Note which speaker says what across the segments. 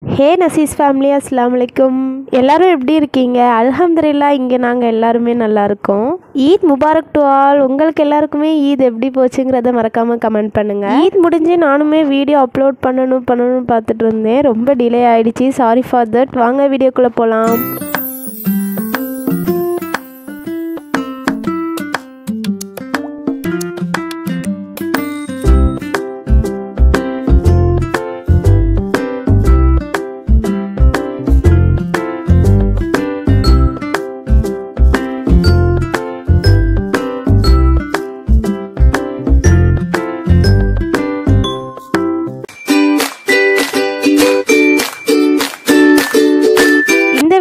Speaker 1: ஹே நசீஸ் family, அஸ்ஸலாமு அலைக்கும். எல்லாரும் எப்படி இருக்கீங்க? அல்ஹம்துலில்லாஹ், இங்கே நாங்கள் எல்லாருமே நல்லா இருக்கோம். Eid Mubarak to all. உங்களுக்கு எல்லாருக்குமே ஈத் எப்படி போச்சுங்கிறத மறக்காமல் கமெண்ட் பண்ணுங்கள். ஈத் முடிஞ்சு நானுமே வீடியோ அப்லோட் பண்ணணும்னு பார்த்துட்டு இருந்தேன். ரொம்ப டிலே ஆகிடுச்சி, சாரி ஃபார் தட். வாங்க வீடியோக்குள்ளே போகலாம்.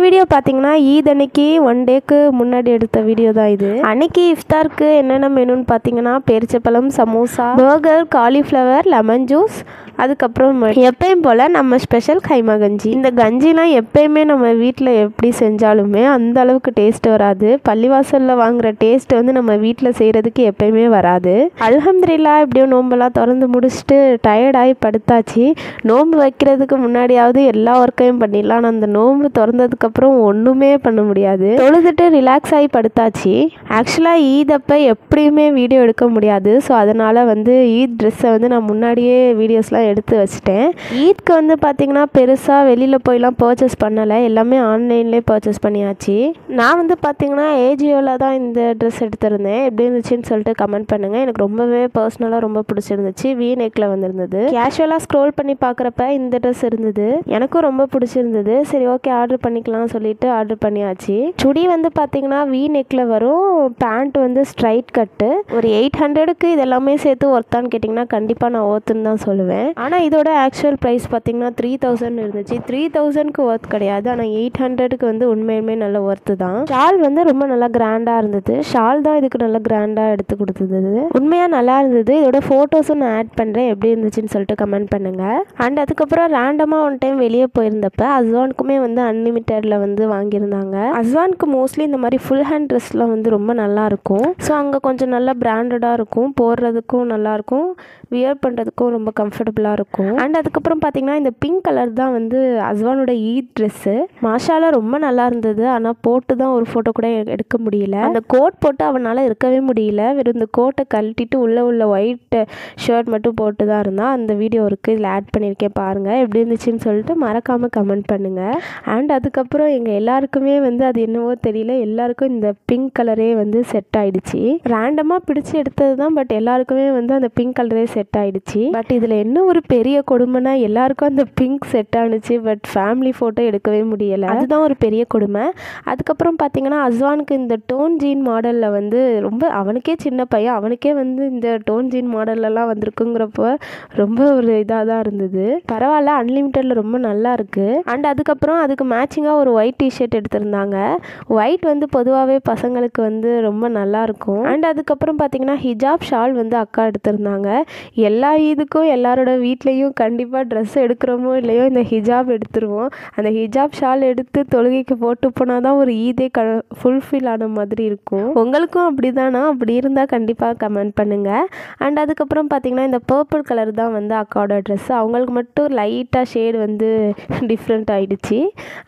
Speaker 1: வீடியோ பார்த்தீங்கன்னா ஈத் அன்னைக்கு 1 டேக்கு முன்னாடி எடுத்த வீடியோ தான் இது. அன்னைக்கு இஃப்தாருக்கு என்னென்ன மெனுன்னு பார்த்தீங்கன்னா பேரிச்சப்பழம், samosa, burger, cauliflower, lemon juice, அதுக்கப்புறம் எப்பயும் போல் நம்ம ஸ்பெஷல் கைமா கஞ்சி. இந்த கஞ்சிலாம் எப்பயுமே நம்ம வீட்டில் எப்படி செஞ்சாலுமே அந்த அளவுக்கு டேஸ்ட் வராது. பள்ளிவாசலில் வாங்குகிற டேஸ்ட் வந்து நம்ம வீட்டில் செய்கிறதுக்கு எப்பயுமே வராது. அல்ஹம்துலில்லாஹ், எப்படியோ நோம்பெல்லாம் திறந்து முடிச்சுட்டு டயர்டாகி படுத்தாச்சு. நோன்பு வைக்கிறதுக்கு முன்னாடியாவது எல்லா ஒர்க்கையும் பண்ணிடலாம். ஆனால் அந்த நோன்பு திறந்ததுக்கப்புறம் ஒன்றுமே பண்ண முடியாது. தொழுதுட்டு ரிலாக்ஸ் ஆகி படுத்தாச்சு. ஆக்சுவலாக ஈத் அப்போ எப்படியுமே வீடியோ எடுக்க முடியாது. ஸோ அதனால் வந்து ஈத் ட்ரெஸ்ஸை வந்து நான் முன்னாடியே வீடியோஸ்லாம் எடுத்து வச்சிட்டேன். ஈத்க்கு வந்து பார்த்தீங்கன்னா பெருசாக வெளியில் போயெலாம் பர்ச்சேஸ் பண்ணலை, எல்லாமே ஆன்லைன்லேயே பர்ச்சேஸ் பண்ணியாச்சு. நான் வந்து பார்த்தீங்கன்னா ஏஜியோவில் தான் இந்த ட்ரெஸ் எடுத்திருந்தேன். எப்படி இருந்துச்சுன்னு சொல்லிட்டு கமெண்ட் பண்ணுங்கள். எனக்கு ரொம்பவே பர்சனலாக ரொம்ப பிடிச்சிருந்துச்சு. வி நெக்கில் வந்திருந்தது. கேஷுவலாக ஸ்க்ரோல் பண்ணி பார்க்குறப்ப இந்த ட்ரெஸ் இருந்தது, எனக்கும் ரொம்ப பிடிச்சிருந்தது. சரி, ஓகே, ஆர்டர் பண்ணிக்கலாம் சொல்லிட்டு ஆர்டர் பண்ணியாச்சு. சுடி வந்து பார்த்தீங்கன்னா வி நெக்கில் வரும், பேண்ட் வந்து ஸ்ட்ரைட் கட்டு. ஒரு 800க்கு இதெல்லாமே சேர்த்து ஒர்த்தான்னு கேட்டிங்கன்னா கண்டிப்பாக நான் ஒர்த்துன்னு தான் சொல்லுவேன். ஆனால் இதோட ஆக்சுவல் ப்ரைஸ் பார்த்தீங்கன்னா 3000 இருந்துச்சு. 3000க்கு ஒர்த் கிடையாது, ஆனால் 800க்கு வந்து உண்மையுமே நல்ல ஒர்த்து தான். ஷால் வந்து ரொம்ப நல்லா கிராண்டாக இருந்தது. ஷால் தான் இதுக்கு நல்லா கிராண்டாக எடுத்து கொடுத்தது. உண்மையாக நல்லா இருந்தது. இதோட ஃபோட்டோஸும் நான் ஆட் பண்ணுறேன், எப்படி இருந்துச்சுன்னு சொல்லிட்டு கமெண்ட் பண்ணுங்கள். அண்ட் அதுக்கப்புறம் ரேண்டமாக ஒன் டைம் வெளியே போயிருந்தப்ப அஸ்வானுக்குமே வந்து அன்லிமிட்டடில் வந்து வாங்கியிருந்தாங்க. அஸ்வானுக்கு மோஸ்ட்லி இந்த மாதிரி ஃபுல் ஹேண்ட் ட்ரெஸ்லாம் வந்து ரொம்ப நல்லாயிருக்கும். ஸோ அங்கே கொஞ்சம் நல்லா பிராண்டடாக இருக்கும், போடுறதுக்கும் நல்லாயிருக்கும், வியர் பண்ணுறதுக்கும் ரொம்ப கம்ஃபர்டபுளாக இருக்கும். அண்ட் அதுக்கப்புறம் பார்த்தீங்கன்னா இந்த பிங்க் கலர் தான் வந்து அஸ்வானோட ஈத் ட்ரெஸ்ஸு. மாஷாலா ரொம்ப நல்லா இருந்தது. ஆனால் போட்டு தான் ஒரு ஃபோட்டோ கூட எடுக்க முடியல. அந்த கோட் போட்டு அவனால் இருக்கவே முடியல. வெறும் இந்த கோட்டை கழட்டிட்டு உள்ள ஒயிட் ஷர்ட் மட்டும் போட்டு தான் இருந்தான். அந்த வீடியோ இருக்குது, இதில் ஆட் பண்ணியிருக்கேன், பாருங்கள் எப்படி இருந்துச்சுன்னு சொல்லிட்டு மறக்காமல் கமெண்ட் பண்ணுங்கள். அண்ட் அதுக்கப்புறம் எங்கள் எல்லாருக்குமே வந்து அது என்னவோ தெரியல, எல்லாருக்கும் இந்த பிங்க் கலரே வந்து செட் ஆகிடுச்சு. ரேண்டமாக பிடிச்சி எடுத்தது தான், பட் எல்லாருக்குமே வந்து அந்த பிங்க் கலரே செட் ஆகிடுச்சு. பட் இதில் என்ன ஒரு பெரிய கொடுமைனா எல்லாருக்கும் அந்த பிங்க் செட் ஆனிச்சு, பட் ஃபேமிலி ஃபோட்டோ எடுக்கவே முடியலை. அதுதான் ஒரு பெரிய கொடுமை. அதுக்கப்புறம் பார்த்தீங்கன்னா அஸ்வானுக்கு இந்த டோன் ஜீன் மாடலில் வந்து ரொம்ப, அவனுக்கே சின்ன பையன், அவனுக்கே வந்து இந்த டோன் ஜீன் மாடல்லலாம் வந்திருக்குங்கிறப்போ ரொம்ப ஒரு இதாக தான் இருந்தது. பரவாயில்ல, அன்லிமிட்டடில் ரொம்ப நல்லா இருக்குது. அண்ட் அதுக்கப்புறம் அதுக்கு மேட்சிங்காக ஒரு ஒயிட் டிஷர்ட் எடுத்திருந்தாங்க. ஒயிட் வந்து பொதுவாகவே பசங்களுக்கு வந்து ரொம்ப நல்லாயிருக்கும். அண்ட் அதுக்கப்புறம் பார்த்தீங்கன்னா ஹிஜாப் ஷால் வந்து அக்கா எடுத்திருந்தாங்க. எல்லா இதுக்கும் எல்லாரோட வீட்லேயும் கண்டிப்பாக ட்ரெஸ் எடுக்கிறோமோ இல்லையோ இந்த ஹிஜாப் எடுத்துருவோம். அந்த ஹிஜாப் ஷால் எடுத்து தொழுகைக்கு போட்டு போனால் தான் ஒரு ஈதே ஃபுல்ஃபில் ஆன மாதிரி இருக்கும். உங்களுக்கும் அப்படி தானா? அப்படி இருந்தால் கண்டிப்பாக கமெண்ட் பண்ணுங்கள். அண்ட் அதுக்கப்புறம் பார்த்தீங்கன்னா இந்த பர்பிள் கலர் தான் வந்து அக்காவோட ட்ரெஸ்ஸு. அவங்களுக்கு மட்டும் லைட்டாக ஷேடு வந்து டிஃப்ரெண்ட் ஆகிடுச்சு.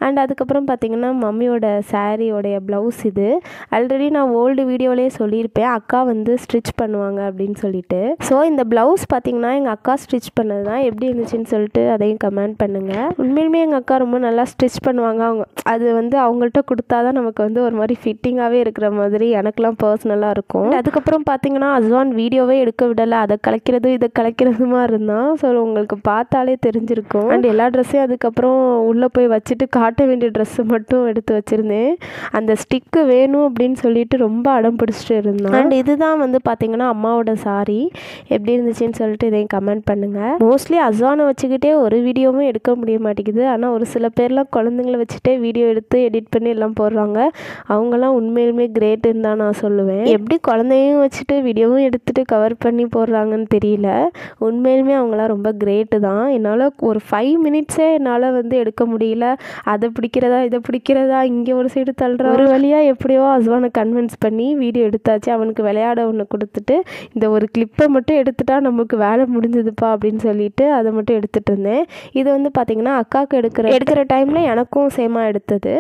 Speaker 1: அண்ட் அதுக்கப்புறம் பார்த்தீங்கன்னா மம்மியோட சாரியோடைய ப்ளவுஸ் இது. ஆல்ரெடி நான் ஓல்டு வீடியோலேயே சொல்லியிருப்பேன், அக்கா வந்து ஸ்டிச் பண்ணுவாங்க அப்படின்னு சொல்லிட்டு. ஸோ இந்த ப்ளவுஸ் பார்த்தீங்கன்னா எங்கள் அக்கா ஸ்டிச் பண்ணது தான். எப்படி இருந்துச்சுன்னு சொல்லிட்டு அதையும் கமெண்ட் பண்ணுங்கள். உண்மையிலுமே எங்கள் அக்கா ரொம்ப நல்லா ஸ்டிச் பண்ணுவாங்க. அவங்க அது வந்து அவங்கள்ட்ட கொடுத்தா தான் நமக்கு வந்து ஒரு மாதிரி ஃபிட்டிங்காகவே இருக்கிற மாதிரி எனக்குலாம் பர்சனலாக இருக்கும். அதுக்கப்புறம் பார்த்தீங்கன்னா அஸ்வான் வீடியோவே எடுக்க விடலை, அதை கலைக்கிறதும் இதை கலைக்கிறதுமா இருந்தான். ஸோ உங்களுக்கு பார்த்தாலே தெரிஞ்சிருக்கும். அண்ட் எல்லா ட்ரெஸ்ஸையும் அதுக்கப்புறம் உள்ளே போய் வச்சுட்டு காட்ட வேண்டிய ட்ரெஸ்ஸை மட்டும் எடுத்து வச்சுருந்தேன். அந்த ஸ்டிக்கு வேணும் அப்படின்னு சொல்லிட்டு ரொம்ப அடம் பிடிச்சிட்டு இருந்தான். அண்ட் இதுதான் வந்து பார்த்தீங்கன்னா அம்மாவோட சாரி. எப்படி இருந்துச்சுன்னு சொல்லிட்டு இதையும் கமெண்ட் பண்ணுங்கள். மோஸ்ட்லி அஸ்வானை வச்சுக்கிட்டே ஒரு வீடியோவும் எடுக்க முடிய மாட்டேங்குது. ஆனால் ஒரு சில பேர்லாம் குழந்தைங்கள வச்சுட்டே வீடியோ எடுத்து எடிட் பண்ணி எல்லாம் போடுறாங்க. அவங்கெல்லாம் உண்மையிலுமே கிரேட்டுன்னு தான் நான் சொல்லுவேன். எப்படி குழந்தையும் வச்சுட்டு வீடியோவும் எடுத்துகிட்டு கவர் பண்ணி போடுறாங்கன்னு தெரியல. உண்மையிலுமே அவங்களாம் ரொம்ப கிரேட்டு தான். என்னால் ஒரு 5 மினிட்ஸே என்னால் வந்து எடுக்க முடியல. அதை பிடிக்கிறதா இதை பிடிக்கிறதா, இங்கே ஒரு சைடு தள்ளுற, ஒரு வழியாக எப்படியோ அஸ்வானை கன்வின்ஸ் பண்ணி வீடியோ எடுத்தாச்சு. அவனுக்கு விளையாட ஒன்று கொடுத்துட்டு இந்த ஒரு கிளிப்பை மட்டும் எடுத்துட்டா நமக்கு வேலை முடிஞ்சதுப்பா அப்படின்னு அப்படின்னு சொல்லிட்டு அதை மட்டும் எடுத்துகிட்டு இருந்தேன். இது வந்து பார்த்திங்கன்னா அக்காவுக்கு எடுக்கிற டைமில் எனக்கும் சேமாக எடுத்தது.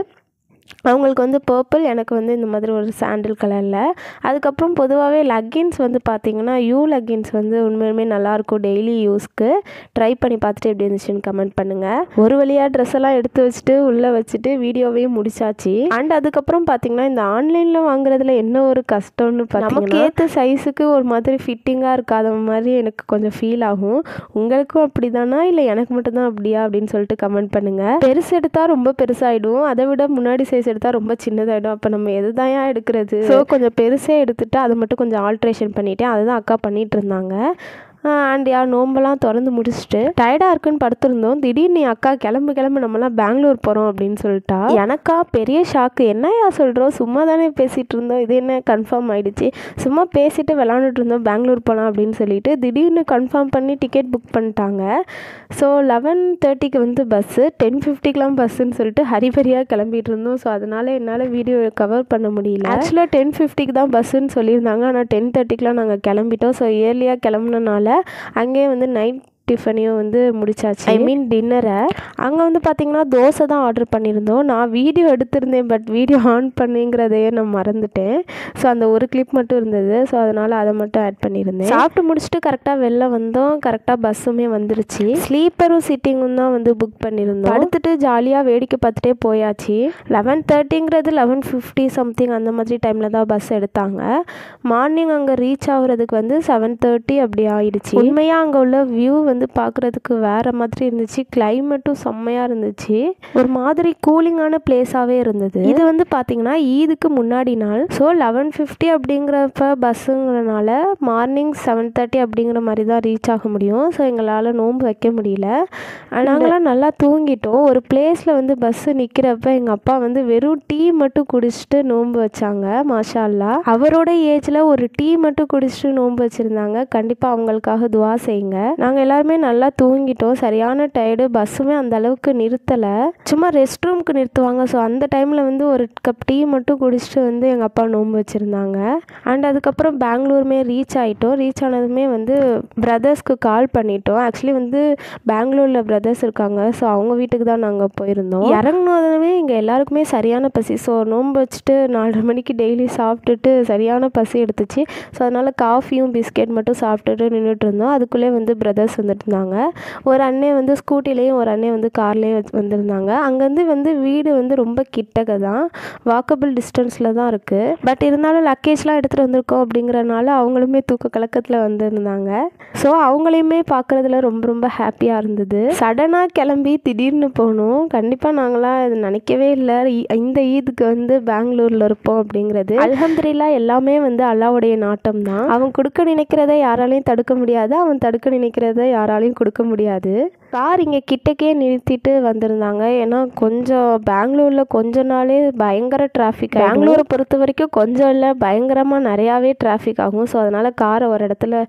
Speaker 1: அவங்களுக்கு வந்து பர்பிள், எனக்கு வந்து இந்த மாதிரி ஒரு சாண்டில் கலரில். அதுக்கப்புறம் பொதுவாகவே லெக்கின்ஸ் வந்து பார்த்திங்கன்னா லெக்கின்ஸ் வந்து உண்மையுமே நல்லாயிருக்கும் டெய்லி யூஸ்க்கு. ட்ரை பண்ணி பார்த்துட்டு எப்படி இருந்துச்சுன்னு கமெண்ட் பண்ணுங்கள். ஒரு வழியாக ட்ரெஸ் எல்லாம் எடுத்து வச்சுட்டு உள்ளே வச்சுட்டு வீடியோவையும் முடிச்சாச்சு. அண்ட் அதுக்கப்புறம் பார்த்திங்கன்னா இந்த ஆன்லைனில் வாங்குறதுல என்ன ஒரு கஷ்டம்னு பார்த்தீங்கன்னா ஏற்ற சைஸுக்கு ஒரு மாதிரி ஃபிட்டிங்காக இருக்காத மாதிரி எனக்கு கொஞ்சம் ஃபீல் ஆகும். உங்களுக்கும் அப்படி தானா இல்லை எனக்கு மட்டும்தான் அப்படியா அப்படின்னு சொல்லிட்டு கமெண்ட் பண்ணுங்கள். பெருசு எடுத்தால் ரொம்ப பெருசாகிடும், அதை விட முன்னாடி சைஸ் எடுத்தால் ரொம்ப சின்னதாகிடும். அப்போ நம்ம எது தான் எடுக்கிறது? ஸோ கொஞ்சம் பெருசே எடுத்துகிட்டு அதை மட்டும் கொஞ்சம் ஆல்ட்ரேஷன் பண்ணிவிட்டேன். அதுதான் அக்கா பண்ணிகிட்டு இருந்தாங்க. அண்ட் நோம்பெல்லாம் திறந்து முடிச்சுட்டு டயர்டாக இருக்குன்னு படுத்திருந்தோம். திடீர்னு அக்கா கிளம்பு நம்மலாம் பெங்களூர் போகிறோம் அப்படின்னு சொல்லிட்டா. எனக்கா பெரிய ஷாக்கு. என்னையா சொல்கிறோம், சும்மா தானே பேசிகிட்டு இருந்தோம், இது என்ன கன்ஃபார்ம் ஆகிடுச்சு. சும்மா பேசிட்டு விளாண்டுட்டு இருந்தோம் பெங்களூர் போகலாம் அப்படின்னு சொல்லிட்டு திடீர்னு கன்ஃபார்ம் பண்ணி டிக்கெட் புக் பண்ணிட்டாங்க. ஸோ 11:30க்கு வந்து பஸ்ஸு, 10:50க்கெலாம் பஸ்ஸுன்னு சொல்லிட்டு ஹரிபரியாக கிளம்பிட்டு இருந்தோம். ஸோ அதனால் என்னால் வீடியோ கவர் பண்ண முடியல. ஆக்சுவலாக 10:50க்கு தான் பஸ்ஸுன்னு சொல்லியிருந்தாங்க. ஆனால் 10:30க்கெலாம் நாங்கள் கிளம்பிட்டோம். ஸோ இயர்லியாக கிளம்புனனால அங்கேயே வந்து நைட் டிஃபனையும் வந்து முடிச்சாச்சு. ஐ மீன் டின்னரை. அங்கே வந்து பார்த்திங்கன்னா தோசை தான் ஆர்டர் பண்ணியிருந்தோம். நான் வீடியோ எடுத்திருந்தேன், பட் வீடியோ ஆன் பண்ணிங்கிறதையே நான் மறந்துட்டேன். ஸோ அந்த ஒரு கிளிப் மட்டும் இருந்தது. ஸோ அதனால் அதை மட்டும் ஆட் பண்ணியிருந்தேன். சாப்பிட்டு முடிச்சுட்டு கரெக்டாக வெளில வந்தோம். கரெக்டாக பஸ்ஸுமே வந்துருச்சு. ஸ்லீப்பரும் சிட்டிங்கும் தான் வந்து புக் பண்ணியிருந்தோம். படுத்துட்டு ஜாலியாக வேடிக்கை பார்த்துட்டே போயாச்சு. 11:30ங்கிறது 11:50 சம்திங் அந்த மாதிரி டைமில் தான் பஸ் எடுத்தாங்க. மார்னிங் அங்கே ரீச் ஆகுறதுக்கு வந்து 7:30 அப்படி ஆயிடுச்சு. உண்மையாக அங்கே உள்ள வியூ வந்து பார்க்குறதுக்கு வேறு மாதிரி இருந்துச்சு. கிளைமேட்டும் செம்மையாக இருந்துச்சு. ஒரு மாதிரி கூலிங்கான பிளேஸாகவே இருந்தது. இது வந்து பார்த்திங்கன்னா ஈதுக்கு முன்னாடி நாள். ஸோ 11:50 அப்படிங்கிறப்ப பஸ்ஸுங்கிறனால மார்னிங் 7:30 அப்படிங்கிற மாதிரி தான் ரீச் ஆக முடியும். ஸோ எங்களால் நோன்பு வைக்க முடியல. நாங்களாம் நல்லா தூங்கிட்டோம். ஒரு பிளேஸில் வந்து பஸ்ஸு நிற்கிறப்ப எங்கள் அப்பா வந்து வெறும் டீ மட்டும் குடிச்சிட்டு நோன்பு வச்சாங்க. மாஷா அல்லா. அவரோட ஏஜில் ஒரு டீ மட்டும் குடிச்சிட்டு நோன்பு வச்சுருந்தாங்க. கண்டிப்பாக அவங்களுக்காக துவா செய்யுங்க. நாங்கள் எல்லாருமே நல்லா தூங்கிட்டோம். சரியான டயர்டு. பஸ்ஸுமே அந்த அளவுக்கு நிறுத்தலை, சும்மா ரெஸ்ட் ரூமுக்கு நிறுத்துவாங்க. ஸோ அந்த டைமில் வந்து ஒரு கப் டீ மட்டும் குடிச்சிட்டு வந்து எங்கள் அப்பா நோன்பு வச்சுருந்தாங்க. அண்ட் அதுக்கப்புறம் பெங்களூருமே ரீச் ஆகிட்டோம். ரீச் ஆனதுமே வந்து பிரதர்ஸ்க்கு கால் பண்ணிட்டோம். ஆக்சுவலி வந்து பெங்களூரில் பிரதர்ஸ் இருக்காங்க. ஸோ அவங்க வீட்டுக்கு தான் நாங்கள் போயிருந்தோம். இறங்கினதுமே இங்கே எல்லாருக்குமே சரியான பசி. ஸோ நோன்பு வச்சுட்டு 4:30 மணிக்கு டெய்லி சாப்பிட்டுட்டு சரியான பசி எடுத்துச்சு. ஸோ அதனால் காஃபியும் பிஸ்கெட் மட்டும் சாப்பிட்டுட்டு நின்றுட்டு இருந்தோம். அதுக்குள்ளே வந்து பிரதர்ஸ் வந்துட்டு இருந்தாங்க. ஒரு அண்ணன் வந்து ஸ்கூட்டிலையும் ஒரு அண்ணன் வந்து கார்லேயும் வந்திருந்தாங்க. அங்கேருந்து வந்து வீடு வந்து ரொம்ப கிட்டக்க தான், வாக்கபிள் டிஸ்டன்ஸில் தான் இருக்குது. பட் இருந்தாலும் லக்கேஜ்லாம் எடுத்துகிட்டு வந்திருக்கோம் அப்படிங்கிறனால அவங்களுமே தூக்க கலக்கத்தில் வந்திருந்தாங்க. ஸோ அவங்களையுமே பார்க்குறதுல ரொம்ப ரொம்ப ஹாப்பியாக இருந்தது. சடனாக கிளம்பி திடீர்னு போகணும். கண்டிப்பாக நாங்களாம் இது நினைக்கவே இல்லை இந்த ஈதுக்கு வந்து பெங்களூரில் இருப்போம் அப்படிங்கிறது. அல்ஹம்துலில்லாஹ் எல்லாமே வந்து அல்லாஹ்வுடைய நாட்டம் தான். அவன் கொடுக்க நினைக்கிறத யாராலையும் தடுக்க முடியாது, அவன் தடுக்க நினைக்கிறத யாராலையும் கொடுக்க முடியாது. கார் இங்கே கிட்டக்கே நிறுத்திட்டு வந்திருந்தாங்க. ஏன்னா கொஞ்சம் பெங்களூரில் கொஞ்ச நாளே பயங்கர டிராஃபிக். பெங்களூரை பொறுத்த வரைக்கும் கொஞ்சம் இல்லை, பயங்கரமாக நிறையாவே டிராஃபிக் ஆகும். ஸோ அதனால் காரை ஒரு இடத்துல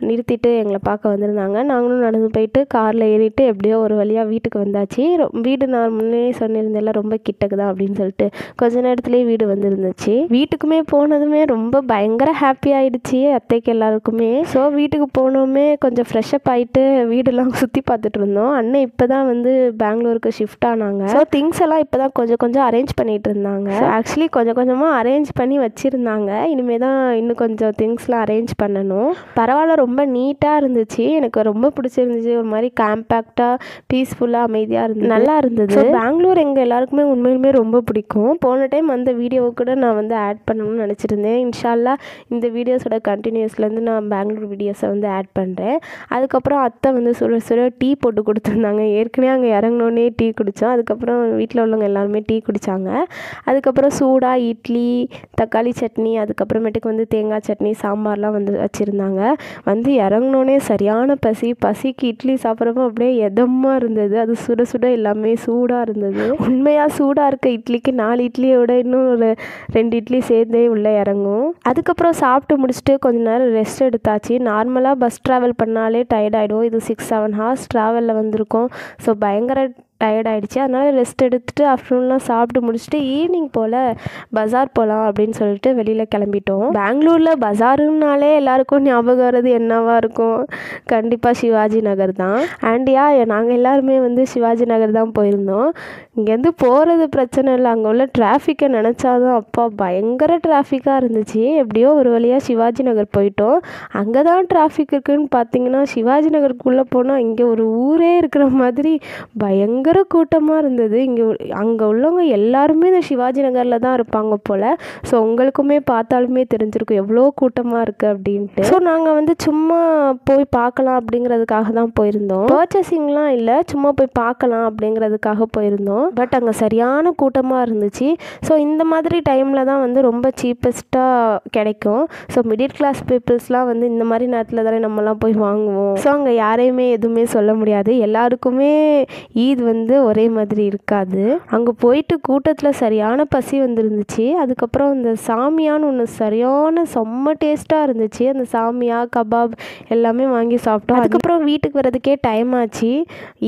Speaker 1: நிறுத்திட்டு எங்களை பார்க்க வந்திருந்தாங்க. நாங்களும் நடந்து போயிட்டு காரில் ஏறிட்டு எப்படியோ ஒரு வழியாக வீட்டுக்கு வந்தாச்சு. வீடு நான் முன்னே சொன்னிருந்தேன்ல ரொம்ப கிட்டக்கு தான் அப்படின்னு சொல்லிட்டு கொஞ்ச நேரத்துலேயே வீடு வந்துருந்துச்சு. வீட்டுக்குமே போனதுமே ரொம்ப பயங்கர ஹாப்பி ஆகிடுச்சு அத்தைக்கு எல்லாருக்குமே. ஸோ வீட்டுக்கு போனோமே கொஞ்சம் ஃப்ரெஷ்அப் ஆகிட்டு வீடெல்லாம் சுற்றி பார்த்துட்டு இருந்தோம். அண்ணன் இப்போ தான் வந்து பெங்களூருக்கு ஷிஃப்ட் ஆனாங்க. ஸோ திங்ஸ் எல்லாம் இப்போ தான் கொஞ்சம் கொஞ்சம் அரேஞ்ச் பண்ணிட்டு இருந்தாங்க. ஆக்சுவலி கொஞ்சம் கொஞ்சமாக அரேஞ்ச் பண்ணி வச்சுருந்தாங்க. இனிமேல் தான் இன்னும் கொஞ்சம் திங்ஸ்லாம் அரேஞ்ச் பண்ணணும். பரவாயில்ல, ரொம்ப நீட்டாக இருந்துச்சு. எனக்கு ரொம்ப பிடிச்சிருந்துச்சு. ஒரு மாதிரி காம்பேக்டாக பீஸ்ஃபுல்லாக அமைதியாக இருந்தது, நல்லா இருந்தது. பெங்களூர் எங்கள் எல்லாருக்குமே உண்மையிலுமே ரொம்ப பிடிக்கும். போன டைம் அந்த வீடியோவை கூட நான் வந்து ஆட் பண்ணணும்னு நினச்சிருந்தேன். இன்ஷா அல்லாஹ் இந்த வீடியோஸோட கண்டினியூஸ்லேருந்து நான் பெங்களூர் வீடியோஸை வந்து ஆட் பண்ணுறேன். அதுக்கப்புறம் அத்தை வந்து சுட சுட டீ போட்டு கொடுத்துருந்தாங்க. ஏற்கனவே அங்கே இறங்கினோன்னே டீ குடித்தோம். அதுக்கப்புறம் வீட்டில் உள்ளவங்க எல்லாருமே டீ குடித்தாங்க. அதுக்கப்புறம் சூடாக இட்லி, தக்காளி சட்னி, அதுக்கப்புறமேட்டுக்கு வந்து தேங்காய் சட்னி, சாம்பார்லாம் வந்து வச்சுருந்தாங்க. வந்து இறங்கினோன்னே சரியான பசிக்கு இட்லி சாப்பிட்றப்போ அப்படியே எதமாக இருந்தது. அது சுட சுட எல்லாமே சூடாக இருந்தது. உண்மையாக சூடாக இருக்க இட்லிக்கு 4 இட்லியோட இன்னும் ஒரு 2 இட்லி சேர்ந்தே உள்ளே இறங்கும். அதுக்கப்புறம் சாப்பிட்டு முடிச்சுட்டு கொஞ்ச நேரம் ரெஸ்ட் எடுத்தாச்சு. நார்மலாக பஸ் ட்ராவல் பண்ணாலே டயர்ட் ஆகிடும். இது 6-7 ஹவர்ஸ் ட்ராவலில் வந்திருக்கோம். ஸோ பயங்கர டயர்ட் ஆகிடுச்சு. அதனால் ரெஸ்ட் எடுத்துகிட்டு ஆஃப்டர்நூன்லாம் சாப்பிட்டு முடிச்சுட்டு ஈவினிங் போல் பஜார் போகலாம் அப்படின்னு சொல்லிட்டு வெளியில் கிளம்பிட்டோம். பெங்களூரில் பஜாருன்னாலே எல்லாருக்கும் ஞாபகம் வர்றது என்னவா இருக்கும்? கண்டிப்பாக சிவாஜி நகர் தான். ஆண்டியா நாங்கள் எல்லாருமே வந்து சிவாஜி நகர் தான் போயிருந்தோம். இங்கேருந்து போகிறது பிரச்சனை இல்லை, அங்கே உள்ள டிராஃபிக்கை நினச்சாதான் அப்பா பயங்கர டிராஃபிக்காக இருந்துச்சு. எப்படியோ ஒரு வழியாக சிவாஜி நகர் போயிட்டோம். அங்கே தான் டிராஃபிக் இருக்குதுன்னு பார்த்தீங்கன்னா சிவாஜி நகருக்குள்ளே போனால் இங்கே ஒரு ஊரே இருக்கிற மாதிரி பயங்கர கூட்டமாக இருந்தது. அங்கே உள்ளவங்க எல்லாருமே இந்த சிவாஜி நகரில் தான் இருப்பாங்க போல். ஸோ உங்களுக்குமே பார்த்தாலுமே தெரிஞ்சிருக்கும் எவ்வளோ கூட்டமாக இருக்குது அப்படின்ட்டு. ஸோ நாங்கள் வந்து சும்மா போய் பார்க்கலாம் அப்படிங்கிறதுக்காக தான் போயிருந்தோம். பர்ச்சேசிங்லாம் இல்லை, சும்மா போய் பார்க்கலாம் அப்படிங்கிறதுக்காக போயிருந்தோம். பட் அங்கே சரியான கூட்டமாக இருந்துச்சு. ஸோ இந்த மாதிரி டைமில் தான் வந்து ரொம்ப சீப்பஸ்ட்டாக கிடைக்கும். ஸோ மிடில் கிளாஸ் பீப்புள்ஸ்லாம் வந்து இந்த மாதிரி நேரத்தில் தானே நம்மலாம் போய் வாங்குவோம். ஸோ அங்கே யாரையுமே எதுவுமே சொல்ல முடியாது. எல்லாருக்குமே ஈத் வந்து ஒரே மாதிரி இருக்காது. அங்கே போயிட்டு கூட்டத்தில் சரியான பசி வந்துருந்துச்சு. அதுக்கப்புறம் இந்த சாமியான்னு ஒன்று சரியான செம்ம டேஸ்ட்டாக இருந்துச்சு. அந்த சாமியா கபாப் எல்லாமே வாங்கி சாப்பிட்டோம். அதுக்கப்புறம் வீட்டுக்கு வரதுக்கே டைம் ஆச்சு.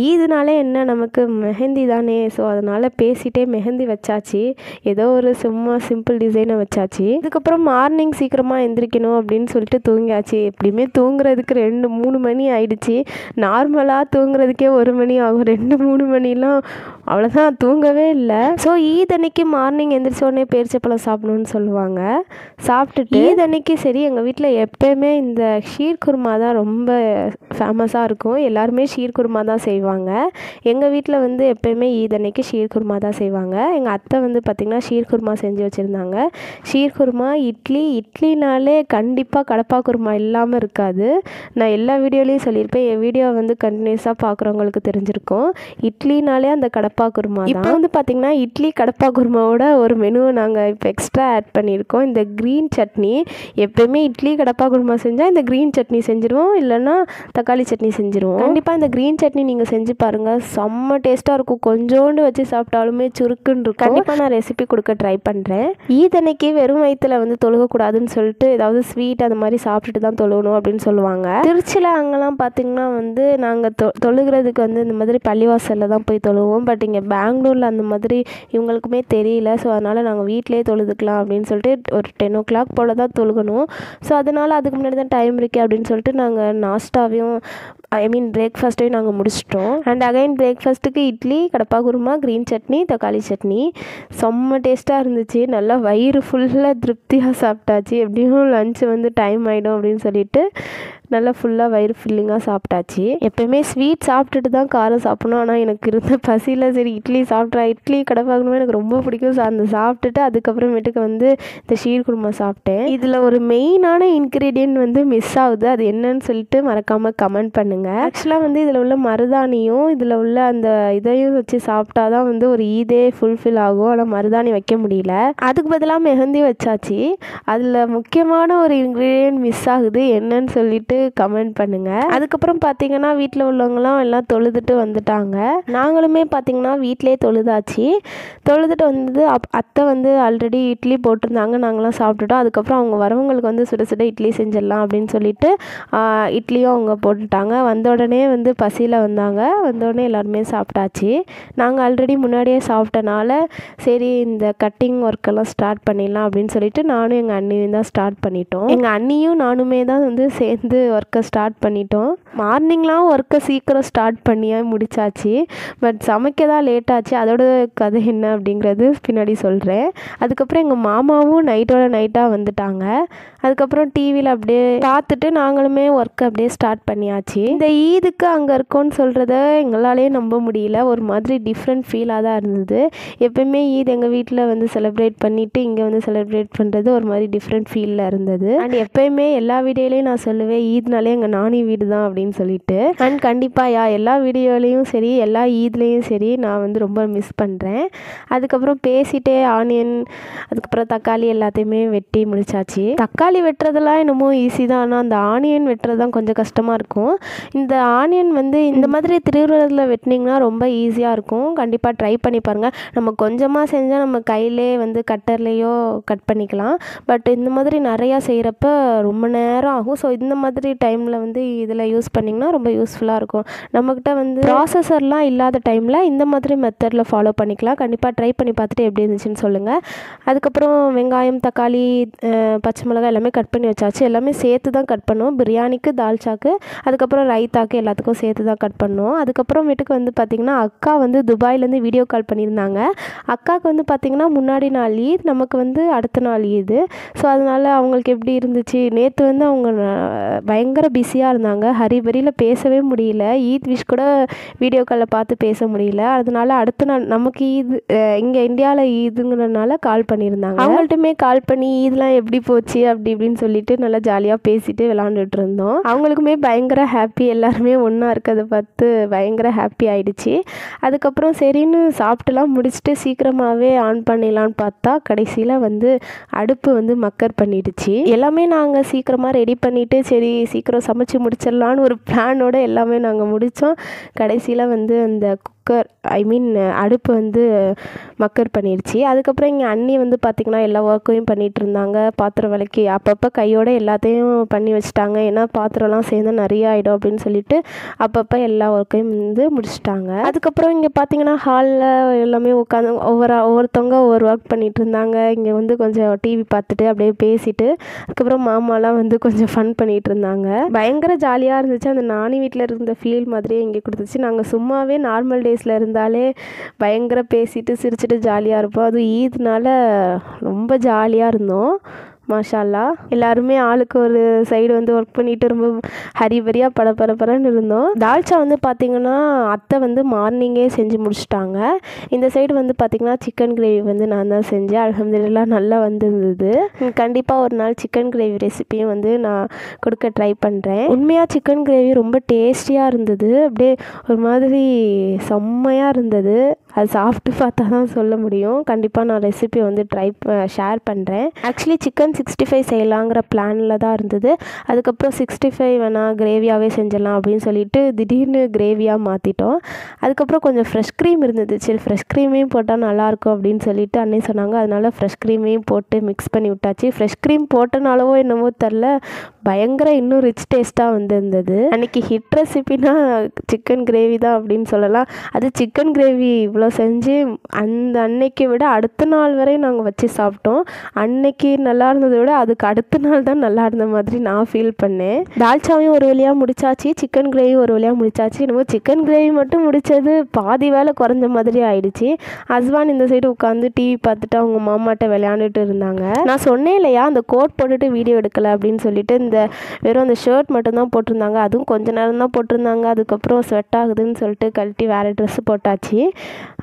Speaker 1: ஈதுனாலே என்ன நமக்கு மெஹந்தி தானே. ஸோ அதனால் பேசிகிட்டே மெஹந்தி வச்சாச்சு. ஏதோ ஒரு சும்மா சிம்பிள் டிசைனை வச்சாச்சு. அதுக்கப்புறம் மார்னிங் சீக்கிரமாக எந்திரிக்கணும் அப்படின்னு சொல்லிட்டு தூங்கியாச்சு. எப்படியுமே தூங்குறதுக்கு 2-3 மணி ஆயிடுச்சு. நார்மலாக தூங்குறதுக்கே 1 மணி ஆகும். 2-3 மணிலாம் அவ்வளோதான், தூங்கவே இல்லை. ஸோ ஈத் அன்னைக்கு மார்னிங் எந்திரிச்சோடனே பேரிச்சப்பழம் சாப்பிடணுன்னு சொல்லுவாங்க. சாப்பிட்டுட்டு ஈத் அன்னைக்கு சரி எங்கள் வீட்டில் எப்போயுமே இந்த ஷீர் குருமா தான் ரொம்ப ஃபேமஸாக இருக்கும். எல்லாருமே ஷீர் குருமா தான் செய்வாங்க. எங்கள் வீட்டில் வந்து எப்போயுமே ஈத் அன்னைக்கு ஷீர் குருமா தான் செய்வாங்க. எங்கள் அத்தை வந்து பார்த்திங்கன்னா ஷீர் குருமா செஞ்சு வச்சுருந்தாங்க. ஷீர் குருமா, இட்லினாலே கண்டிப்பாக கடப்பா குருமா இல்லாமல் இருக்காது. நான் எல்லா வீடியோலையும் சொல்லியிருப்பேன். என் வீடியோ வந்து கண்டினியூஸாக பார்க்குறவங்களுக்கு தெரிஞ்சிருக்கும். இட்லினாலே அந்த கடப்பா குருமா தான். இப்போ வந்து பார்த்திங்கன்னா இட்லி கடப்பா குருமாவோட ஒரு மெனுவை நாங்கள் இப்போ எக்ஸ்ட்ரா ஆட் பண்ணியிருக்கோம். இந்த க்ரீன் சட்னி. எப்போயுமே இட்லி கடப்பா குருமா செஞ்சால் இந்த க்ரீன் சட்னி செஞ்சுருவோம், இல்லைன்னா தக்காளி சட்னி செஞ்சுருவோம். கண்டிப்பாக இந்த க்ரீன் சட்னி நீங்கள் செஞ்சு பாருங்கள், செம்ம டேஸ்ட்டாக இருக்கும். கொஞ்சோண்டு வச்சு சாப்பிட்டாலுமே சுருக்குன்னு இருக்கும். கண்டிப்பாக நான் ரெசிபி கொடுக்க ட்ரை பண்ணுறேன். ஈத் அன்னைக்கு வெறும் வயிற்றுல வந்து தொழுகக்கூடாதுன்னு சொல்லிட்டு ஏதாவது ஸ்வீட் அந்த மாதிரி சாப்பிட்டுட்டு தான் தொழுகணும் அப்படின்னு சொல்லுவாங்க. திருச்சியில் அங்கெல்லாம் பார்த்திங்கன்னா வந்து நாங்கள் தொழுகிறதுக்கு வந்து இந்த மாதிரி பள்ளிவாசலில் தான் போய் தொழுவோம். பட் இங்கே பெங்களூரில் அந்த மாதிரி இவங்களுக்குமே தெரியல. ஸோ அதனால் நாங்கள் வீட்டிலே தொழுதுக்கலாம் அப்படின்னு சொல்லிட்டு ஒரு 10 o'clock போல் தான் தொழுகணும். ஸோ அதனால் அதுக்கு முன்னாடி தான் டைம் இருக்கே அப்படின்னு சொல்லிட்டு நாங்கள் நாஸ்டாவையும் பிரேக்ஃபாஸ்ட்டையும் நாங்கள் முடிச்சிட்டோம். அண்ட் அகைன் பிரேக்ஃபாஸ்ட்டுக்கு இட்லி, கடப்பா குருமா, க்ரீன் சட்னி, தக்காளி சட்னி. செம்ம டேஸ்ட்டாக இருந்துச்சு. நல்லா வயிறு ஃபுல்லாக திருப்தியாக சாப்பிட்டாச்சு. எப்படியும் லஞ்சு வந்து டைம் ஆகிடும் அப்படின்னு சொல்லிட்டு நல்லா ஃபுல்லாக வயிறு ஃபில்லிங்காக சாப்பிட்டாச்சு. எப்போயுமே ஸ்வீட் சாப்பிட்டுட்டு தான் காரம் சாப்பிடணும். ஆனால் எனக்கு இருந்த பசியில் சரி இட்லி சாப்பிட்றா, இட்லி கடப்பாக்கணுமே எனக்கு ரொம்ப பிடிக்கும். அந்த சாப்பிட்டுட்டு அதுக்கப்புறமேட்டுக்கு வந்து இந்த ஷீர் குருமா சாப்பிட்டேன். இதில் ஒரு மெயினான இன்க்ரீடியன்ட் வந்து மிஸ் ஆகுது. அது என்னன்னு சொல்லிட்டு மறக்காமல் கமெண்ட் பண்ணுங்கள். ஆக்சுவலாக வந்து இதில் உள்ள மருதாணியும் இதில் உள்ள அந்த இதையும் வச்சு சாப்பிட்டா தான் வந்து ஒரு ஈதே ஃபுல்ஃபில் ஆகும். ஆனால் மருதாணி வைக்க முடியல. அதுக்கு பதிலாக மெஹந்தி வச்சாச்சு. அதில் முக்கியமான ஒரு இன்க்ரீடியன்ட் மிஸ் ஆகுது. என்னன்னு சொல்லிட்டு கமெண்ட் பண்ணுங்க. அதுக்கப்புறம் பார்த்தீங்கன்னா வீட்டில் உள்ளவங்களாம் எல்லாம் தொழுதுட்டு வந்துட்டாங்க. நாங்களுமே பார்த்தீங்கன்னா வீட்டிலே தொழுதாச்சு. தொழுதுட்டு வந்தது அத்தை வந்து ஆல்ரெடி இட்லி போட்டிருந்தாங்க. நாங்களாம் சாப்பிட்டுட்டோம். அதுக்கப்புறம் அவங்க வரவங்களுக்கு வந்து சுட சுட இட்லி செஞ்சிடலாம் அப்படின்னு சொல்லிட்டு இட்லியும் அவங்க போட்டுட்டாங்க. வந்த உடனே வந்து பசியில் வந்தாங்க. வந்தோடனே எல்லாருமே சாப்பிட்டாச்சு. நாங்கள் ஆல்ரெடி முன்னாடியே சாப்பிட்டனால சரி இந்த கட்டிங் ஒர்க்கெல்லாம் ஸ்டார்ட் பண்ணிடலாம் அப்படின்னு சொல்லிட்டு நானும் எங்கள் அண்ணியும் தான் ஸ்டார்ட் பண்ணிட்டோம். எங்கள் அண்ணியும் நானுமே தான் வந்து சேர்ந்து ஒர்க்கை ஸ்டார்ட் பண்ணிட்டோம். மார்னிங்லாம் ஒர்க்கை சீக்கிரம் ஸ்டார்ட் பண்ணியே முடிச்சாச்சு. பட் சமைக்க தான் லேட் ஆச்சு. அதோட கதை என்ன அப்படிங்கிறது பின்னாடி சொல்கிறேன். அதுக்கப்புறம் எங்கள் மாமாவும் நைட்டாக வந்துட்டாங்க. அதுக்கப்புறம் டிவியில் அப்படியே பார்த்துட்டு நாங்களுமே ஒர்க்கை அப்படியே ஸ்டார்ட் பண்ணியாச்சு. இந்த ஈதுக்கு அங்கே இருக்கோன்னு சொல்கிறத எங்களாலே நம்ப முடியல. ஒரு மாதிரி டிஃப்ரெண்ட் ஃபீலாக தான் இருந்தது. எப்போயுமே ஈத் எங்கள் வீட்டில் வந்து செலிப்ரேட் பண்ணிவிட்டு இங்கே வந்து செலிப்ரேட் பண்ணுறது ஒரு மாதிரி டிஃப்ரெண்ட் ஃபீலில் இருந்தது. அண்ட் எப்போயுமே எல்லா வீடியோலையும் நான் சொல்லுவேன் ஈத்னாலே எங்கள் நானி வீடு தான் அப்படின்னு சொல்லிட்டு. அண்ட் கண்டிப்பாக எல்லா வீடியோலையும் சரி எல்லா ஈத்லேயும் சரி நான் வந்து ரொம்ப மிஸ் பண்ணுறேன். அதுக்கப்புறம் பேசிகிட்டே ஆனியன் அதுக்கப்புறம் தக்காளி எல்லாத்தையுமே வெட்டி முடிச்சாச்சு. தக்காளி வெட்டுறதெல்லாம் என்னமோ ஈஸி தான். ஆனால் அந்த ஆனியன் வெட்டுறது தான் கொஞ்சம் கஷ்டமாக இருக்கும். இந்த ஆனியன் வந்து இந்த மாதிரி திருவுருளத்தில் வெட்டினீங்கன்னா ரொம்ப ஈஸியாக இருக்கும். கண்டிப்பாக ட்ரை பண்ணி பாருங்கள். நம்ம கொஞ்சமாக செஞ்சால் நம்ம கையிலே வந்து கட்டர்லேயோ கட் பண்ணிக்கலாம். பட் இந்த மாதிரி நிறையா செய்கிறப்ப ரொம்ப நேரம் ஆகும். ஸோ இந்த மாதிரி மாதிரி டைமில் வந்து இதில் யூஸ் பண்ணிங்கன்னா ரொம்ப யூஸ்ஃபுல்லாக இருக்கும். நம்மக்கிட்ட வந்து ப்ராசஸர்லாம் இல்லாத டைமில் இந்த மாதிரி மெத்தடில் ஃபாலோ பண்ணிக்கலாம். கண்டிப்பாக ட்ரை பண்ணி பார்த்துட்டு எப்படி இருந்துச்சுன்னு சொல்லுங்கள். அதுக்கப்புறம் வெங்காயம், தக்காளி, பச்சை மிளகாய் எல்லாமே கட் பண்ணி வச்சாச்சு. எல்லாமே சேர்த்து தான் கட் பண்ணோம். பிரியாணிக்கு, தால்ச்சாக்கு, அதுக்கப்புறம் ரைத்தாக்கு எல்லாத்துக்கும் சேர்த்து தான் கட் பண்ணோம். அதுக்கப்புறம் வீட்டுக்கு வந்து பார்த்திங்கன்னா அக்கா வந்து துபாயிலேருந்து வீடியோ கால் பண்ணியிருந்தாங்க. அக்காவுக்கு வந்து பார்த்திங்கன்னா முன்னாடி நாள் ஈத், நமக்கு வந்து அடுத்த நாள் ஈது. ஸோ அதனால் அவங்களுக்கு எப்படி இருந்துச்சு, நேற்று வந்து அவங்க பயங்கர பிஸியாக இருந்தாங்க. ஹரிபரியில் பேசவே முடியல. ஈத் விஷ் கூட வீடியோ காலில் பார்த்து பேச முடியல. அதனால அடுத்த நாள் நமக்கு ஈது இங்கே இந்தியாவில் ஈதுங்கிறதுனால கால் பண்ணியிருந்தாங்க. அவங்கள்ட்டுமே கால் பண்ணி ஈத்லாம் எப்படி போச்சு அப்படி இப்படின்னு சொல்லிட்டு நல்லா ஜாலியாக பேசிட்டு விளாண்டுட்டு இருந்தோம். அவங்களுக்குமே பயங்கர ஹாப்பி, எல்லாருமே ஒன்றா இருக்கிறத பார்த்து பயங்கர ஹாப்பி ஆயிடுச்சு. அதுக்கப்புறம் சரின்னு சாப்பிட்டுலாம் முடிச்சுட்டு சீக்கிரமாகவே ஆன் பண்ணிடலான்னு பார்த்தா கடைசியில் வந்து அடுப்பு வந்து மக்கர் பண்ணிடுச்சு. எல்லாமே நாங்கள் சீக்கிரமாக ரெடி பண்ணிவிட்டு சரி சீக்கிரம் சமைச்சு முடிச்சிடலான்னு ஒரு பிளானோட எல்லாமே நாங்கள் முடித்தோம். கடைசியில் வந்து அந்த அடுப்பு வந்து மக்கர் பண்ணிடுச்சு. அதுக்கப்புறம் இங்கே அண்ணி வந்து பார்த்திங்கன்னா எல்லா ஒர்க்கையும் பண்ணிகிட்டு இருந்தாங்க. பாத்திரம் விளக்கி அப்பப்போ கையோட எல்லாத்தையும் பண்ணி வச்சுட்டாங்க. ஏன்னா பாத்திரம்லாம் சேர்ந்து நிறைய ஆகிடும் அப்படின்னு சொல்லிட்டு அப்பப்போ எல்லா ஒர்க்கையும் வந்து முடிச்சுட்டாங்க. அதுக்கப்புறம் இங்கே பார்த்திங்கன்னா ஹாலில் எல்லாமே உட்காந்து ஒவ்வொருத்தவங்க ஒவ்வொரு ஒர்க் பண்ணிகிட்டு இருந்தாங்க. இங்கே வந்து கொஞ்சம் டிவி பார்த்துட்டு அப்படியே பேசிட்டு அதுக்கப்புறம் மாமாலாம் வந்து கொஞ்சம் ஃபன் பண்ணிகிட்டு இருந்தாங்க. பயங்கர ஜாலியாக இருந்துச்சு. அந்த நானி வீட்டில் இருந்த ஃபீல் மாதிரியே இங்கே கொடுத்துச்சு. நாங்கள் சும்மாவே நார்மல் டேஸில் இருந்தாலே பயங்கர பேசிட்டு சிரிச்சிட்டு ஜாலியாக இருப்போம். அதுவும் ஈத்னால ரொம்ப ஜாலியாக இருந்தோம். மாஷா அல்லாஹ். எல்லாருமே ஆளுக்கு ஒரு சைடு வந்து ஒர்க் பண்ணிட்டு ரொம்ப ஹரிபரியாக பரபரன்னு இருந்தோம். தால்ச்சா வந்து பார்த்திங்கன்னா அத்தை வந்து மார்னிங்கே செஞ்சு முடிச்சிட்டாங்க. இந்த சைடு வந்து பார்த்திங்கன்னா சிக்கன் கிரேவி வந்து நான் தான் செஞ்சேன். அல்ஹம்துலில்லாஹ் நல்லா வந்துருந்தது. கண்டிப்பாக ஒரு நாள் சிக்கன் கிரேவி ரெசிப்பியும் வந்து நான் கொடுக்க ட்ரை பண்ணுறேன். உண்மையாக சிக்கன் கிரேவி ரொம்ப டேஸ்டியாக இருந்தது. அப்படியே ஒரு மாதிரி செம்மையாக இருந்தது. அது சாப்பிட்டு பார்த்தா தான் சொல்ல முடியும். கண்டிப்பாக நான் ரெசிபி வந்து ஷேர் பண்ணுறேன். ஆக்சுவலி சிக்கன் 65 செய்யலாங்கிற பிளானில் தான் இருந்தது. அதுக்கப்புறம் 65 வேணாம் கிரேவியாகவே செஞ்சிடலாம் அப்படின்னு சொல்லிட்டு திடீர்னு கிரேவியாக மாற்றிட்டோம். அதுக்கப்புறம் கொஞ்சம் ஃப்ரெஷ் க்ரீம் இருந்தது. சரி ஃப்ரெஷ் க்ரீமையும் போட்டால் நல்லாயிருக்கும் அப்படின்னு சொல்லிட்டு அண்ணே சொன்னாங்க. அதனால் ஃப்ரெஷ் க்ரீமையும் போட்டு மிக்ஸ் பண்ணி விட்டாச்சு. ஃப்ரெஷ் க்ரீம் போட்டனாலவோ என்னவோ தெரில பயங்கர இன்னும் ரிச் டேஸ்ட்டாக வந்துருந்தது. அன்றைக்கி ஹிட் ரெசிபினா சிக்கன் கிரேவி தான் அப்படின்னு சொல்லலாம். அது சிக்கன் கிரேவி இவ்வளோ செஞ்சு அந்த அன்னைக்கு விட அடுத்த நாள் வரை நாங்கள் வச்சு சாப்பிட்டோம். அன்னைக்கு நல்லா இருந்ததை விட அதுக்கு அடுத்த நாள் தான் நல்லா இருந்த மாதிரி நான் ஃபீல் பண்ணேன். தால்ச்சாவையும் ஒரு வழியாக முடிச்சாச்சு, சிக்கன் கிரேவி ஒரு வழியாக முடிச்சாச்சு. என்னமோ சிக்கன் கிரேவி மட்டும் முடித்தது பாதி வேலை குறைஞ்ச மாதிரி ஆயிடுச்சு. ஹஸ்பான் இந்த சைடு உட்காந்து டிவி பார்த்துட்டு அவங்க மாமாட்ட விளையாண்டுட்டு இருந்தாங்க. நான் சொன்னேன் இல்லையா அந்த கோட் போட்டுட்டு வீடியோ எடுக்கலை அப்படின்னு சொல்லிட்டு, இந்த வெறும் அந்த ஷர்ட் மட்டும்தான் போட்டிருந்தாங்க. அதுவும் கொஞ்ச நேரம் தான் போட்டிருந்தாங்க. அதுக்கப்புறம் ஸ்வெட் ஆகுதுன்னு சொல்லிட்டு கழட்டி வேறு ட்ரெஸ்ஸு போட்டாச்சு.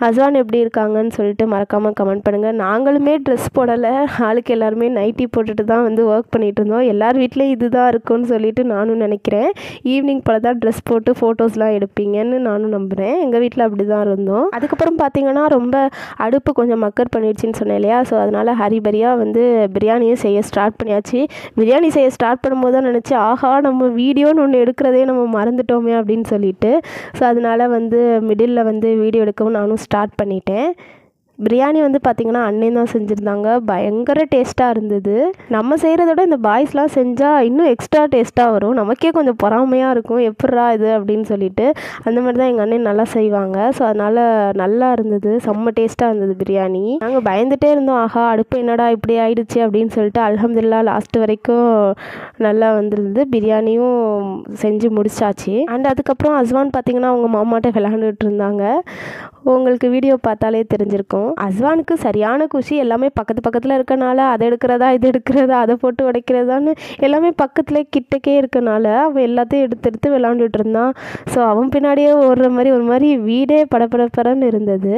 Speaker 1: ஹஸ்பான் எப்படி இருக்காங்கன்னு சொல்லிட்டு மறக்காமல் கமெண்ட் பண்ணுங்கள். நாங்களுமே ட்ரெஸ் போடலை, ஆளுக்கு எல்லாருமே நைட்டி போட்டுட்டு தான் வந்து ஒர்க் பண்ணிகிட்டு இருந்தோம். எல்லார் வீட்லேயும் இது தான் இருக்குன்னு சொல்லிட்டு நானும் நினைக்கிறேன். ஈவினிங் போல் தான் ட்ரெஸ் போட்டு ஃபோட்டோஸ்லாம் எடுப்பீங்கன்னு நானும் நம்புகிறேன். எங்கள் வீட்டில் அப்படி தான் இருந்தோம். அதுக்கப்புறம் பார்த்திங்கன்னா ரொம்ப அடுப்பு கொஞ்சம் மக்கர் பண்ணிடுச்சின்னு சொன்னேன் இல்லையா. ஸோ அதனால் ஹரிபரியாக வந்து பிரியாணியும் செய்ய ஸ்டார்ட் பண்ணியாச்சு. பிரியாணி செய்ய ஸ்டார்ட் பண்ணும்போது தான் நினச்சி ஆஹா நம்ம வீடியோன்னு ஒன்று எடுக்கிறதே நம்ம மறந்துட்டோமே அப்படின்னு சொல்லிட்டு. ஸோ அதனால் வந்து மிடில் வந்து வீடியோ எடுக்கவும் நானும் ஸ்டார்ட் பண்ணிட்டேன். பிரியாணி வந்து பார்த்திங்கன்னா அண்ணன் தான் செஞ்சுருந்தாங்க. பயங்கர டேஸ்ட்டாக இருந்தது. நம்ம செய்கிறத விட இந்த பாய்ஸ்லாம் செஞ்சால் இன்னும் எக்ஸ்ட்ரா டேஸ்ட்டாக வரும். நமக்கே கொஞ்சம் பொறாமையாக இருக்கும், எப்பட்றா இது அப்படின்னு சொல்லிட்டு. அந்த மாதிரி தான் எங்கள் அண்ணன் நல்லா செய்வாங்க. ஸோ அதனால் நல்லா இருந்தது, செம்ம டேஸ்ட்டாக இருந்தது பிரியாணி. நாங்கள் பயந்துகிட்டே இருந்தோம், ஆஹா அடுப்பு என்னடா இப்படி ஆயிடுச்சு அப்படின்னு சொல்லிட்டு. அல்ஹம்துலில்லாஹ் லாஸ்ட்டு வரைக்கும் நல்லா வந்துருந்தது. பிரியாணியும் செஞ்சு முடிச்சாச்சு. அண்ட் அதுக்கப்புறம் ஹஸ்பான் பார்த்திங்கன்னா அவங்க மாமாட்ட விளையாண்டுட்டு இருந்தாங்க. உங்களுக்கு வீடியோ பார்த்தாலே தெரிஞ்சிருக்கும். அஸ்வானுக்கு சரியான குஷி. எல்லாமே பக்கத்தில் இருக்கனால அதை எடுக்கிறதா இது எடுக்கிறதா அதை போட்டு உடைக்கிறதான்னு எல்லாமே பக்கத்தில் கிட்டக்கே இருக்கனால அவன் எல்லாத்தையும் எடுத்து விளாண்டுட்டு இருந்தான். ஸோ அவன் பின்னாடியே ஓடுற மாதிரி ஒரு மாதிரி வீடே படப்படப்படன்னு இருந்தது.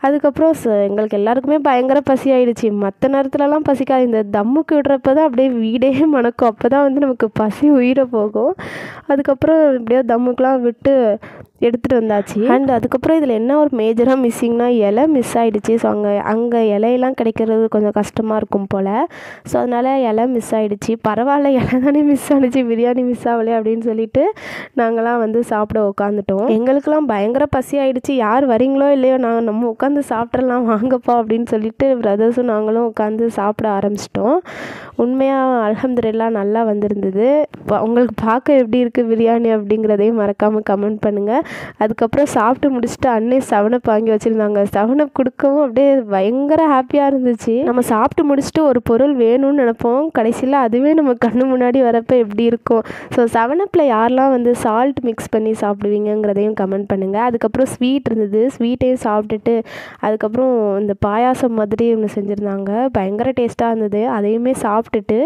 Speaker 1: அதுக்கப்புறம் எங்களுக்கு எல்லாருக்குமே பயங்கர பசி ஆயிடுச்சு. மற்ற நேரத்துலலாம் பசிக்காது, இந்த தம்முக்கு விடுறப்ப தான் அப்படியே வீடே மணக்கும். அப்போ தான் வந்து நமக்கு பசி உயிரை போகும். அதுக்கப்புறம் இப்படியோ தம்முக்கெலாம் விட்டு எடுத்துகிட்டு வந்தாச்சு. அண்ட் அதுக்கப்புறம் இதில் என்ன ஒரு மேஜராக மிஸ்ஸிங்னா இலை மிஸ் ஆகிடுச்சு. ஆகிடுச்சு. ஸோ அங்கே இலையெல்லாம் கிடைக்கிறது கொஞ்சம் கஷ்டமாக இருக்கும் போல். ஸோ அதனால் இலை மிஸ் ஆகிடுச்சு. பரவாயில்ல, இலை தானே மிஸ் ஆகிடுச்சு, பிரியாணி மிஸ் ஆகலையே அப்படின்னு சொல்லிட்டு நாங்களாம் வந்து சாப்பிட உட்காந்துட்டோம். எங்களுக்கெல்லாம் பயங்கர பசி ஆகிடுச்சு. யார் வரீங்களோ இல்லையோ நம்ம உட்காந்து சாப்பிட்றலாம் வாங்கப்பா அப்படின்னு சொல்லிட்டு பிரதர்ஸும் நாங்களும் உட்காந்து சாப்பிட ஆரம்பிச்சிட்டோம். உண்மையாக அல்ஹம்துலில்லாஹ் நல்லா வந்திருந்தது. உங்களுக்கு பார்க்க எப்படி இருக்குது பிரியாணி அப்படிங்கிறதையும் மறக்காமல் கமெண்ட் பண்ணுங்கள். அதுக்கப்புறம் சாப்பிட்டு முடிச்சுட்டு அன்னை 7up வாங்கி வச்சுருந்தாங்க. 7up கொடுக்கவும் அப்படியே பயங்கர ஹாப்பியாக இருந்துச்சு. நம்ம சாப்பிட்டு முடிச்சுட்டு ஒரு பொருள் வேணும்னு நினைப்போம், கடைசியில் அதுவே நம்ம கண்ணு முன்னாடி வரப்போ எப்படி இருக்கும். ஸோ 7upல யாரெல்லாம் வந்து சால்ட் மிக்ஸ் பண்ணி சாப்பிடுவீங்கிறதையும் கமெண்ட் பண்ணுங்கள். அதுக்கப்புறம் ஸ்வீட் இருந்தது, ஸ்வீட்டையும் சாப்பிட்டுட்டு அதுக்கப்புறம் இந்த பாயாசம் மாதிரி ஒன்று செஞ்சுருந்தாங்க, பயங்கர டேஸ்ட்டாக இருந்தது. அதையுமே சாப்பிட்டுட்டு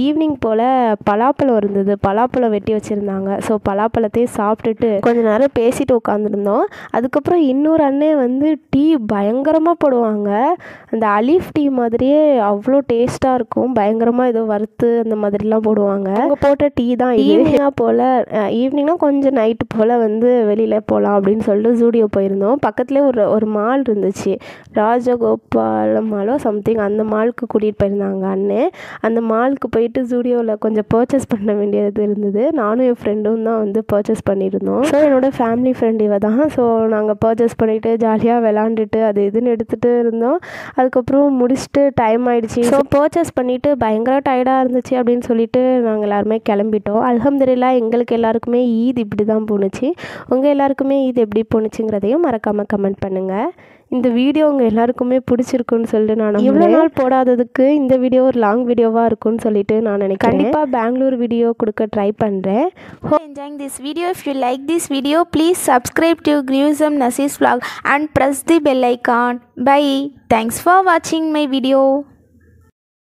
Speaker 1: ஈவினிங் போல் பலாப்பழம் இருந்தது, பலாப்பழம் வெட்டி வச்சுருந்தாங்க. ஸோ பலாப்பழத்தையும் சாப்பிட்டுட்டு கொஞ்ச நேரம் பேசிட்டு உட்காந்துருந்தோம். அதுக்கப்புறம் இன்னொரு அண்ணே வந்து டீ பயங்கரமாக போடுவாங்க. அந்த அலீஃப் டீ மாதிரியே அவ்வளோ டேஸ்ட்டாக இருக்கும். பயங்கரமாக ஏதோ வறுத்து அந்த மாதிரிலாம் போடுவாங்க. அவங்க போட்ட டீ தான் ஈவினிங்காக போல். ஈவினிங்னா கொஞ்சம் நைட்டு போல் வந்து வெளியில் போகலாம் அப்படின்னு சொல்லிட்டு ஜூடியோ போயிருந்தோம். பக்கத்துலேயே ஒரு மால் இருந்துச்சு, ராஜகோபாலம் மாலோ சம்திங், அந்த மாலுக்கு கூட்டிகிட்டு போயிருந்தாங்க அண்ணே. அந்த மாலுக்கு போயிட்டு ஜூடியோவில் கொஞ்சம் பர்ச்சேஸ் பண்ண வேண்டியது இருந்தது. நானும் என் ஃப்ரெண்டும் தான் வந்து பர்ச்சேஸ் பண்ணியிருந்தோம். ஸோ என்னோடய ஃபேமிலி ஃப்ரெண்ட் இவ தான். ஸோ நாங்கள் பர்ச்சேஸ் பண்ணிவிட்டு ஜாலியாக விளாண்டுட்டு அது இதுன்னு எடுத்துகிட்டு இருந்தோம். அதுக்கப்புறம் முடிச்சுட்டு டைம் ஆகிடுச்சு. ஸோ பர்ச்சேஸ் பண்ணிவிட்டு பயங்கர டயர்டாக இருந்துச்சு அப்படின்னு சொல்லிட்டு நாங்கள் எல்லாருமே கிளம்பிட்டோம். அல்ஹம்துலில்லாஹ் எங்களுக்கு எல்லாருக்குமே ஈத் இப்படி தான் போணுச்சு. உங்கள் எல்லாருக்குமே ஈத் எப்படி போணுச்சுங்கிறதையும் மறக்காமல் கமெண்ட் பண்ணுங்கள். இந்த வீடியோ உங்கள் எல்லாருக்குமே பிடிச்சிருக்குன்னு சொல்லிட்டு நான் இவ்வளோ நாள் போடாததுக்கு இந்த வீடியோ ஒரு லாங் வீடியோவாக இருக்கும்னு சொல்லிட்டு நான் நினைக்கிறேன். கண்டிப்பாக பெங்களூர் வீடியோ கொடுக்க ட்ரை பண்ணுறேன்.
Speaker 2: Enjoying this video. If you like this video, please subscribe to Grewsome Naseez vlog and press the bell icon. Bye. Thanks for watching my video.